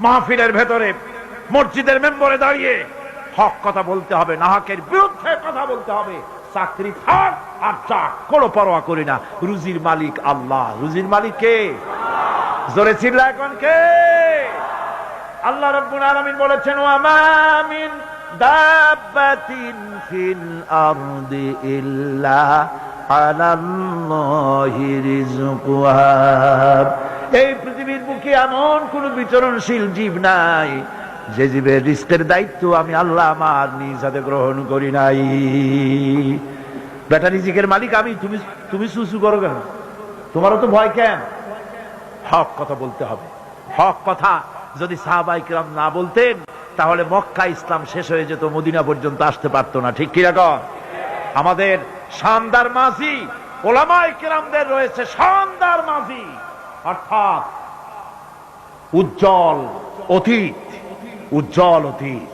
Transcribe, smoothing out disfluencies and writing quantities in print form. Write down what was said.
মাহফিলের ভেতরে মসজিদের মেম্বরে দাঁড়িয়ে হক কথা বলতে হবে, নাহকের বিরুদ্ধে কথা বলতে হবে। চাকরি থাক আর চাক, কোনো পরোয়া করি না। রুজির মালিক আল্লাহ। রুজির মালিক কে? জোরে চিল্লা এখন কে? আল্লাহ রাব্বুল আলামিন বলেছেন, ওয়া মা মিন দাব্বাতিন ফিল আরদি ইল্লা আলাল্লাহি রিজকুহা। এই পৃথিবীর বুকে এমন কোন বিচরণশীল জীব নাই যে জীবের রিস্কের দায়িত্ব আমি আল্লাহ আমার নিজ হাতে গ্রহণ করি নাই। বেটা রিজিকের মালিক আমি, তুমি সুসু করো কেন? তোমারও তো ভয় কেন? হক কথা বলতে হবে। হক কথা যদি সাহাবায়ে কিরাম না বলতেন তাহলে মক্কা ইসলাম শেষ হয়ে যেত, মদিনা পর্যন্ত আসতে পারতো না। ঠিক কি রকম? আমাদের শানদার মাঝি ওলামায়ে কিরামদের রয়েছে শানদার মাঝি, অর্থাৎ উজ্জ্বল অতীত। উজ্জ্বল অতীত।